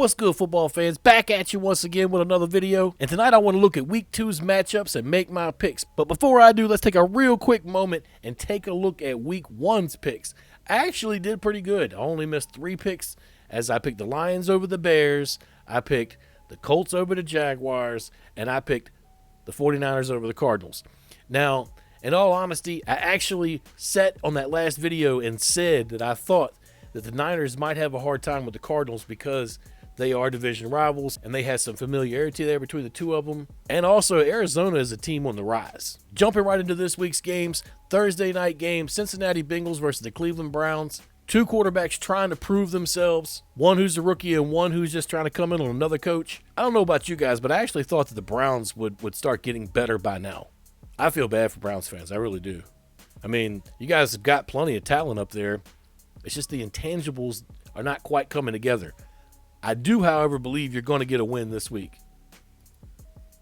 What's good, football fans? Back at you once again with another video. And tonight I want to look at Week 2's matchups and make my picks. But before I do, let's take a real quick moment and take a look at Week 1's picks. I actually did pretty good. I only missed 3 picks as I picked the Lions over the Bears, I picked the Colts over the Jaguars, and I picked the 49ers over the Cardinals. Now, in all honesty, I actually sat on that last video and said that I thought that the Niners might have a hard time with the Cardinals because they are division rivals, and they had some familiarity there between the two of them. And also, Arizona is a team on the rise. Jumping right into this week's games, Thursday night game, Cincinnati Bengals versus the Cleveland Browns. 2 quarterbacks trying to prove themselves, one who's a rookie and one who's just trying to come in on another coach. I don't know about you guys, but I actually thought that the Browns would start getting better by now. I feel bad for Browns fans. I really do. I mean, you guys have got plenty of talent up there. It's just the intangibles are not quite coming together. I do, however, believe you're going to get a win this week.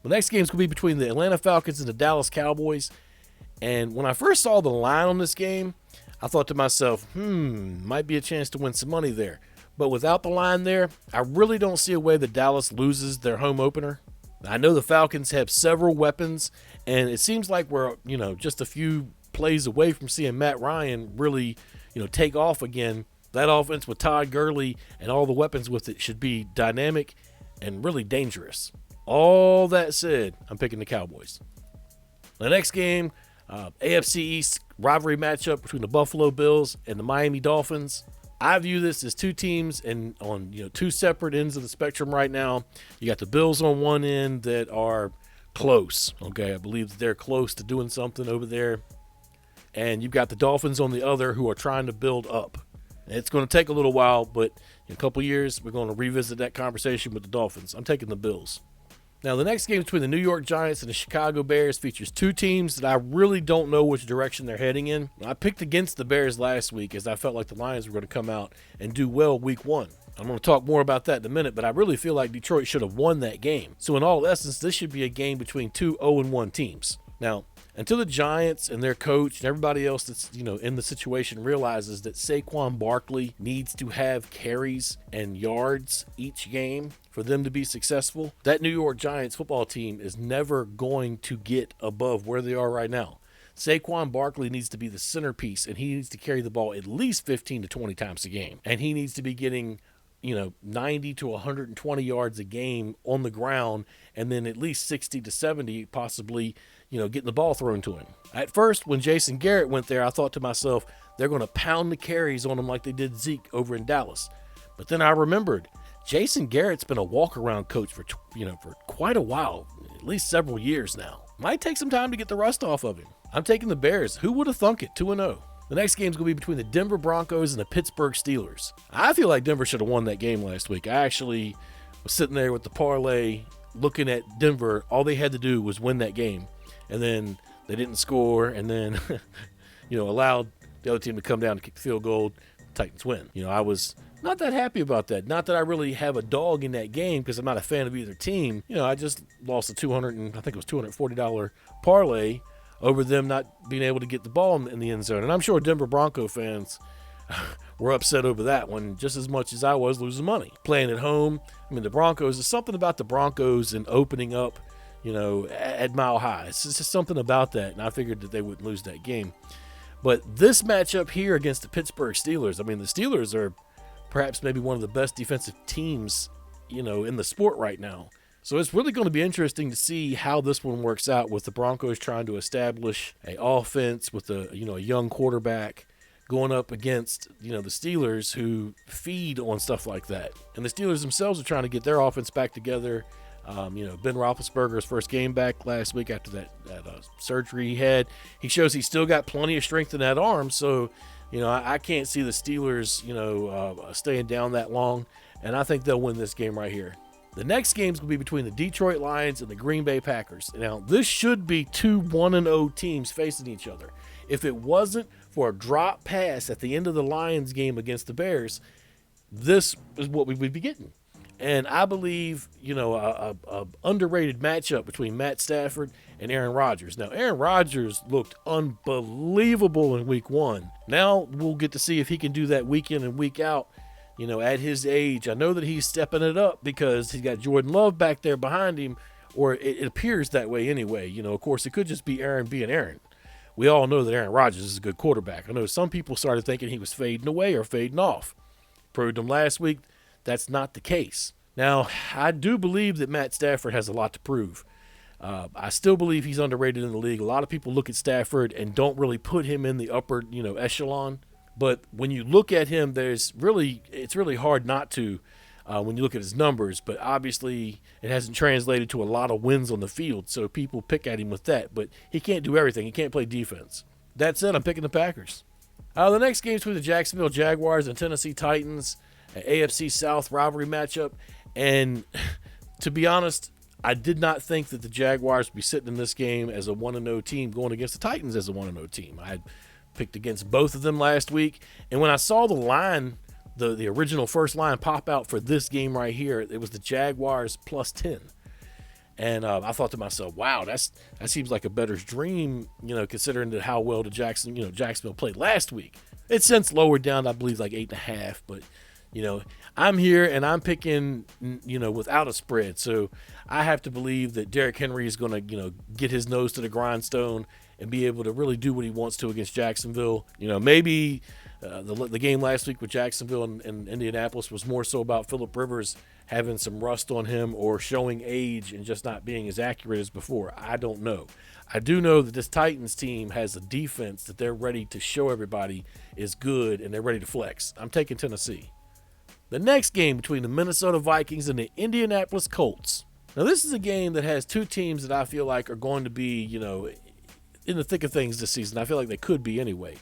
The next game is going to be between the Atlanta Falcons and the Dallas Cowboys. And when I first saw the line on this game, I thought to myself, might be a chance to win some money there. But without the line there, I really don't see a way that Dallas loses their home opener. I know the Falcons have several weapons, and it seems like we're, just a few plays away from seeing Matt Ryan really, take off again. That offense with Todd Gurley and all the weapons with it should be dynamic and really dangerous. All that said, I'm picking the Cowboys. The next game, AFC East rivalry matchup between the Buffalo Bills and the Miami Dolphins. I view this as two teams and on two separate ends of the spectrum right now. You got the Bills on one end that are close. Okay, I believe that they're close to doing something over there. And you've got the Dolphins on the other who are trying to build up. It's going to take a little while, but in a couple years, we're going to revisit that conversation with the Dolphins. I'm taking the Bills. Now, the next game between the New York Giants and the Chicago Bears features 2 teams that I really don't know which direction they're heading in. I picked against the Bears last week as I felt like the Lions were going to come out and do well week 1. I'm going to talk more about that in a minute, but I really feel like Detroit should have won that game. So in all essence, this should be a game between 2 0-1 teams. Now, until the Giants and their coach and everybody else that's, in the situation realizes that Saquon Barkley needs to have carries and yards each game for them to be successful, that New York Giants football team is never going to get above where they are right now. Saquon Barkley needs to be the centerpiece, and he needs to carry the ball at least 15 to 20 times a game. And he needs to be getting 90 to 120 yards a game on the ground, and then at least 60 to 70 possibly, getting the ball thrown to him. At first, when Jason Garrett went there, I thought to myself, they're going to pound the carries on him like they did Zeke over in Dallas. But then I remembered, Jason Garrett's been a walk-around coach for quite a while, at least several years now. Might take some time to get the rust off of him. I'm taking the Bears. Who would have thunk it? 2-0. The next game is going to be between the Denver Broncos and the Pittsburgh Steelers. I feel like Denver should have won that game last week. I actually was sitting there with the parlay looking at Denver. All they had to do was win that game. And then they didn't score, and then, allowed the other team to come down and kick the field goal. Titans win. I was not that happy about that. Not that I really have a dog in that game because I'm not a fan of either team. I just lost a $240 parlay over them not being able to get the ball in the end zone. And I'm sure Denver Bronco fans were upset over that one just as much as I was losing money. Playing at home, the Broncos, there's something about the Broncos and opening up, at Mile High. It's just something about that, and I figured that they wouldn't lose that game. But this matchup here against the Pittsburgh Steelers, the Steelers are perhaps maybe one of the best defensive teams, in the sport right now. So it's really going to be interesting to see how this one works out with the Broncos trying to establish an offense with a young quarterback going up against, the Steelers who feed on stuff like that. And the Steelers themselves are trying to get their offense back together. Ben Roethlisberger's first game back last week after that surgery he had. He shows he's still got plenty of strength in that arm. So, I can't see the Steelers, staying down that long. And I think they'll win this game right here. The next game is going to be between the Detroit Lions and the Green Bay Packers. Now, this should be 2 1-0 teams facing each other. If it wasn't for a drop pass at the end of the Lions game against the Bears, this is what we would be getting. And I believe, a underrated matchup between Matt Stafford and Aaron Rodgers. Now, Aaron Rodgers looked unbelievable in week 1. Now we'll get to see if he can do that week in and week out at his age, I know that he's stepping it up because he's got Jordan Love back there behind him, or it appears that way anyway. Of course, it could just be Aaron being Aaron. We all know that Aaron Rodgers is a good quarterback. I know some people started thinking he was fading away or fading off. Proved him last week. That's not the case. Now, I do believe that Matt Stafford has a lot to prove. I still believe he's underrated in the league. A lot of people look at Stafford and don't really put him in the upper, echelon. But when you look at him, it's really hard not to when you look at his numbers. But obviously, it hasn't translated to a lot of wins on the field, so people pick at him with that. But he can't do everything. He can't play defense. That said, I'm picking the Packers. The next game is between the Jacksonville Jaguars and Tennessee Titans, an AFC South rivalry matchup. And to be honest, I did not think that the Jaguars would be sitting in this game as a 1-0 team going against the Titans as a 1-0 team. I had picked against both of them last week. And when I saw the line, the original first line pop out for this game right here, it was the Jaguars plus 10. And I thought to myself, wow, that seems like a bettor's dream, considering that how well Jacksonville played last week. It's since lowered down, I believe, like 8.5. But, I'm here and I'm picking, without a spread. So I have to believe that Derrick Henry is going to, get his nose to the grindstone and be able to really do what he wants to against Jacksonville. Maybe the game last week with Jacksonville and Indianapolis was more so about Phillip Rivers having some rust on him or showing age and just not being as accurate as before. I don't know. I do know that this Titans team has a defense that they're ready to show everybody is good and they're ready to flex. I'm taking Tennessee. The next game between the Minnesota Vikings and the Indianapolis Colts. Now, this is a game that has two teams that I feel like are going to be, in the thick of things this season. I feel like they could be anyway.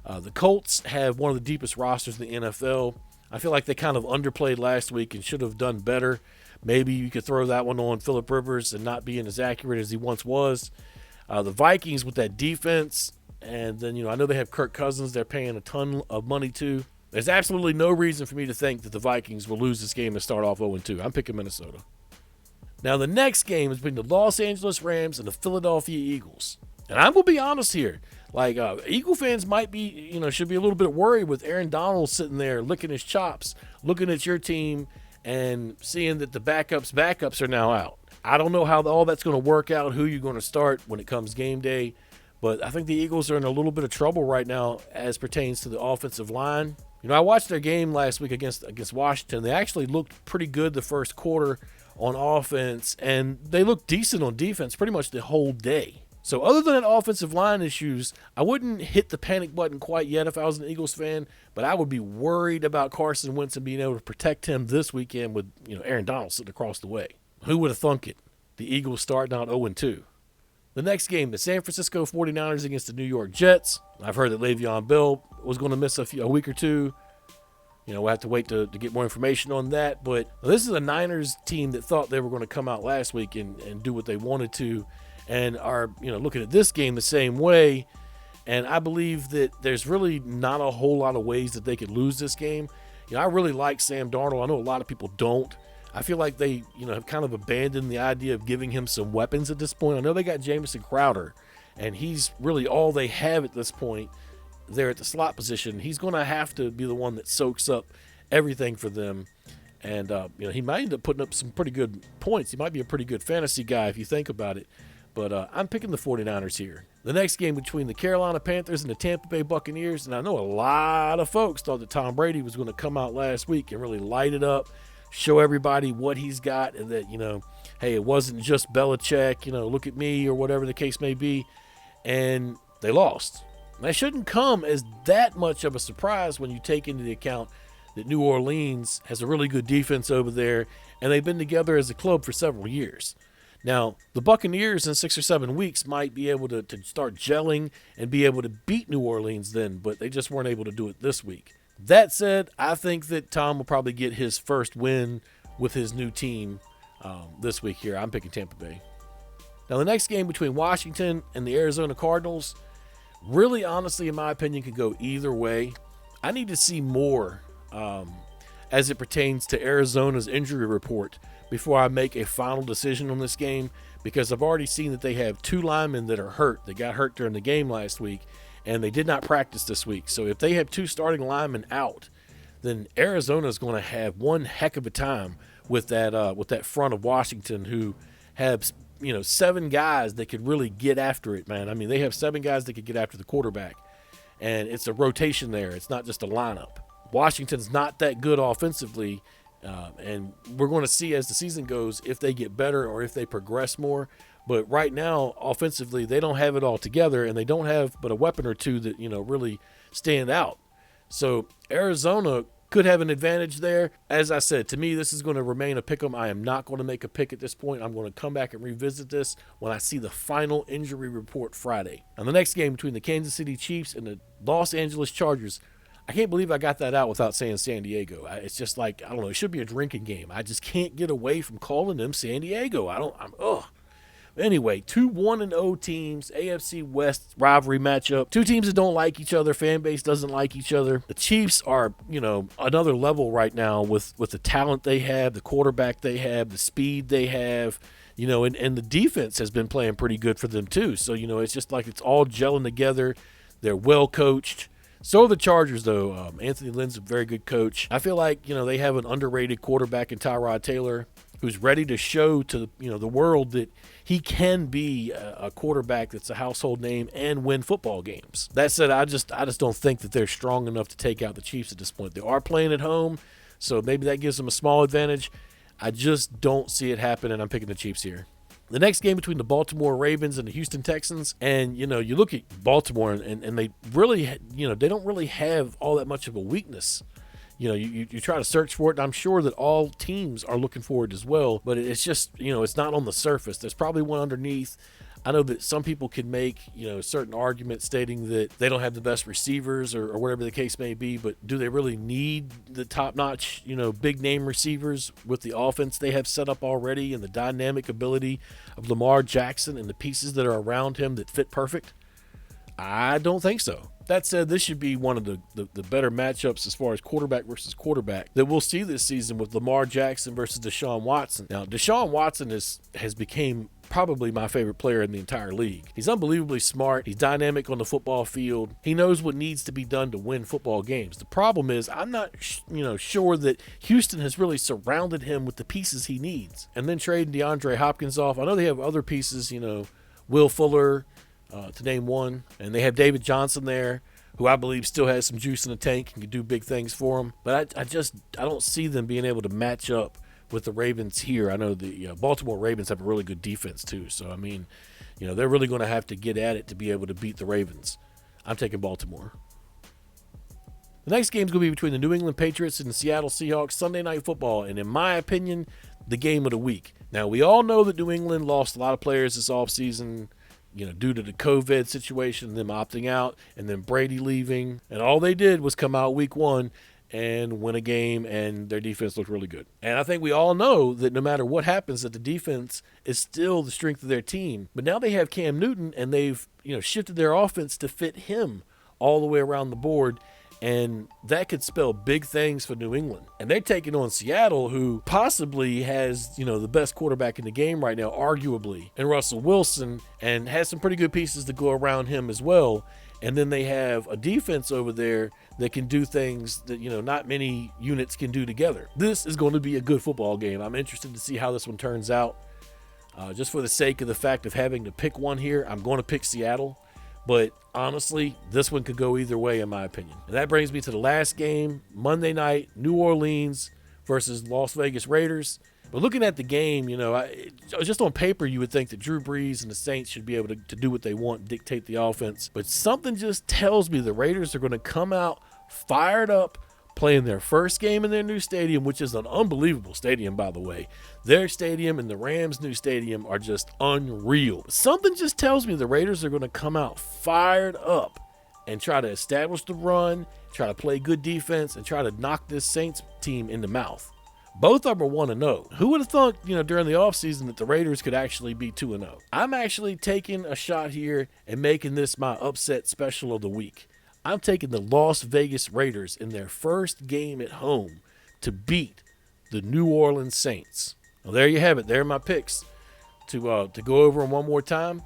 The Colts have one of the deepest rosters in the NFL. I feel like they kind of underplayed last week and should have done better. Maybe you could throw that one on Phillip Rivers and not being as accurate as he once was. The Vikings with that defense, and then, I know they have Kirk Cousins they're paying a ton of money to. There's absolutely no reason for me to think that the Vikings will lose this game and start off 0-2. I'm picking Minnesota. Now, the next game is between the Los Angeles Rams and the Philadelphia Eagles. And I'm going to be honest here. Eagle fans might be, should be a little bit worried with Aaron Donald sitting there licking his chops, looking at your team and seeing that the backups are now out. I don't know how all that's going to work out, who you're going to start when it comes game day. But I think the Eagles are in a little bit of trouble right now as pertains to the offensive line. I watched their game last week against Washington. They actually looked pretty good the first quarter on offense, and they looked decent on defense pretty much the whole day. So other than that offensive line issues, I wouldn't hit the panic button quite yet if I was an Eagles fan, but I would be worried about Carson Wentz and being able to protect him this weekend with Aaron Donald sitting across the way. Who would have thunk it? The Eagles starting out 0-2. The next game, the San Francisco 49ers against the New York Jets. I've heard that Le'Veon Bell was going to miss a week or two. We'll have to wait to get more information on that. But this is a Niners team that thought they were going to come out last week and do what they wanted to and are, looking at this game the same way. And I believe that there's really not a whole lot of ways that they could lose this game. I really like Sam Darnold. I know a lot of people don't. I feel like they, have kind of abandoned the idea of giving him some weapons at this point. I know they got Jamison Crowder, and he's really all they have at this point there at the slot position. He's going to have to be the one that soaks up everything for them. And, he might end up putting up some pretty good points. He might be a pretty good fantasy guy if you think about it. But I'm picking the 49ers here. The next game between the Carolina Panthers and the Tampa Bay Buccaneers. And I know a lot of folks thought that Tom Brady was going to come out last week and really light it up, show everybody what he's got, and that, hey, it wasn't just Belichick, look at me or whatever the case may be. And they lost. And that shouldn't come as that much of a surprise when you take into the account that New Orleans has a really good defense over there, and they've been together as a club for several years. Now, the Buccaneers in 6 or 7 weeks might be able to start gelling and be able to beat New Orleans then, but they just weren't able to do it this week. That said, I think that Tom will probably get his first win with his new team this week here. I'm picking Tampa Bay. Now, the next game between Washington and the Arizona Cardinals, really, honestly, in my opinion, could go either way. I need to see more as it pertains to Arizona's injury report before I make a final decision on this game, because I've already seen that they have 2 linemen that are hurt. They got hurt during the game last week, and they did not practice this week. So if they have 2 starting linemen out, then Arizona is going to have one heck of a time with that front of Washington, who have 7 guys that could really get after it, man. I mean, they have 7 guys that could get after the quarterback, and it's a rotation there. It's not just a lineup. Washington's not that good offensively, and we're going to see as the season goes if they get better or if they progress more. But right now, offensively, they don't have it all together, and they don't have but a weapon or two that really stand out. So Arizona could have an advantage there. As I said, to me, this is going to remain a pick'em. I am not going to make a pick at this point. I'm going to come back and revisit this when I see the final injury report Friday. On the next game between the Kansas City Chiefs and the Los Angeles Chargers, I can't believe I got that out without saying San Diego. It's just like, I don't know, it should be a drinking game. I just can't get away from calling them San Diego. Anyway, 2 1-0 teams, AFC West rivalry matchup. 2 teams that don't like each other. Fan base doesn't like each other. The Chiefs are, another level right now with the talent they have, the quarterback they have, the speed they have, and the defense has been playing pretty good for them too. So, it's just like it's all gelling together. They're well coached. So are the Chargers, though. Anthony Lynn's a very good coach. I feel like, they have an underrated quarterback in Tyrod Taylor, who's ready to show to the world that he can be a quarterback that's a household name and win football games. That said, I just don't think that they're strong enough to take out the Chiefs at this point. They are playing at home, so maybe that gives them a small advantage. I just don't see it happen, and I'm picking the Chiefs here. The next game between the Baltimore Ravens and the Houston Texans, and you look at Baltimore and they really they don't really have all that much of a weakness. You try to search for it, and I'm sure that all teams are looking for it as well, but it's just, it's not on the surface. There's probably one underneath. I know that some people can make, certain arguments stating that they don't have the best receivers or whatever the case may be, but do they really need the top-notch, big-name receivers with the offense they have set up already and the dynamic ability of Lamar Jackson and the pieces that are around him that fit perfect? I don't think so. That said, this should be one of the better matchups as far as quarterback versus quarterback that we'll see this season with Lamar Jackson versus Deshaun Watson. Now, Deshaun Watson has become probably my favorite player in the entire league. He's unbelievably smart. He's dynamic on the football field. He knows what needs to be done to win football games. The problem is I'm not sure that Houston has really surrounded him with the pieces he needs. And then trading DeAndre Hopkins off. I know they have other pieces, Will Fuller, to name one, and they have David Johnson there, who I believe still has some juice in the tank and can do big things for them. But I don't see them being able to match up with the Ravens here. I know the Baltimore Ravens have a really good defense too, so I mean, they're really going to have to get at it to be able to beat the Ravens. I'm taking Baltimore. The next game is going to be between the New England Patriots and the Seattle Seahawks, Sunday Night Football, and in my opinion, the game of the week. Now, we all know that New England lost a lot of players this offseason, due to the COVID situation, them opting out, and then Brady leaving. And all they did was come out week 1 and win a game, and their defense looked really good. And I think we all know that no matter what happens, that the defense is still the strength of their team. But now they have Cam Newton, and they've shifted their offense to fit him all the way around the board. And that could spell big things for New England. And they're taking on Seattle, who possibly has, the best quarterback in the game right now, arguably, and Russell Wilson, and has some pretty good pieces to go around him as well. And then they have a defense over there that can do things that, not many units can do together. This is going to be a good football game. I'm interested to see how this one turns out. Just for the sake of the fact of having to pick one here, I'm going to pick Seattle. But honestly, this one could go either way, in my opinion. And that brings me to the last game, Monday night, New Orleans versus Las Vegas Raiders. But looking at the game, just on paper, you would think that Drew Brees and the Saints should be able to do what they want, dictate the offense. But something just tells me the Raiders are going to come out fired up, playing their first game in their new stadium, which is an unbelievable stadium, by the way. Their stadium and the Rams' new stadium are just unreal. Something just tells me the Raiders are going to come out fired up and try to establish the run, try to play good defense, and try to knock this Saints team in the mouth. Both of them are 1-0. Who would have thought, during the offseason that the Raiders could actually be 2-0? I'm actually taking a shot here and making this my upset special of the week. I'm taking the Las Vegas Raiders in their first game at home to beat the New Orleans Saints. Well, there you have it. There are my picks. To go over them one more time,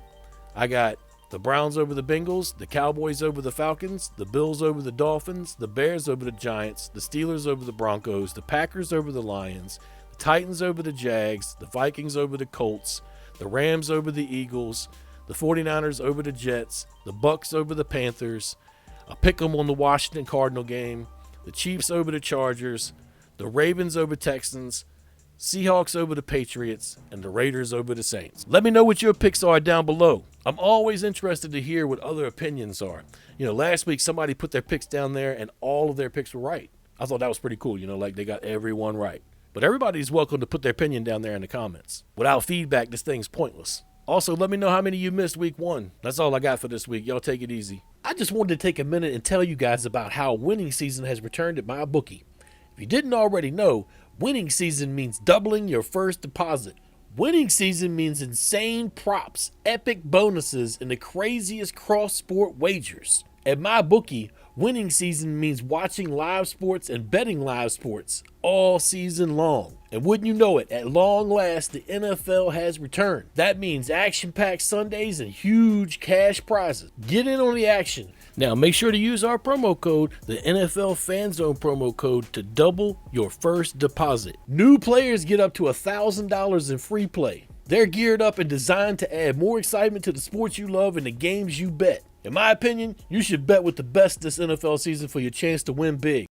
I got The Browns over the Bengals, the Cowboys over the Falcons, the Bills over the Dolphins, the Bears over the Giants, the Steelers over the Broncos, the Packers over the Lions, the Titans over the Jags, the Vikings over the Colts, the Rams over the Eagles, the 49ers over the Jets, the Bucs over the Panthers, a Pickem on the Washington Cardinal game, the Chiefs over the Chargers, the Ravens over Texans, Seahawks over the Patriots, and the Raiders over the Saints. Let me know what your picks are down below. I'm always interested to hear what other opinions are. Last week somebody put their picks down there and all of their picks were right. I thought that was pretty cool, like they got everyone right. But everybody's welcome to put their opinion down there in the comments. Without feedback, this thing's pointless. Also, let me know how many of you missed week 1. That's all I got for this week. Y'all take it easy. I just wanted to take a minute and tell you guys about how winning season has returned at my bookie. If you didn't already know, winning season means doubling your first deposit. Winning season means insane props, epic bonuses, and the craziest cross-sport wagers. At my bookie, winning season means watching live sports and betting live sports all season long. And wouldn't you know it, at long last, the NFL has returned. That means action-packed Sundays and huge cash prizes. Get in on the action. Now, make sure to use our promo code, the NFL Fanzone promo code, to double your first deposit. New players get up to $1,000 in free play. They're geared up and designed to add more excitement to the sports you love and the games you bet. In my opinion, you should bet with the best this NFL season for your chance to win big.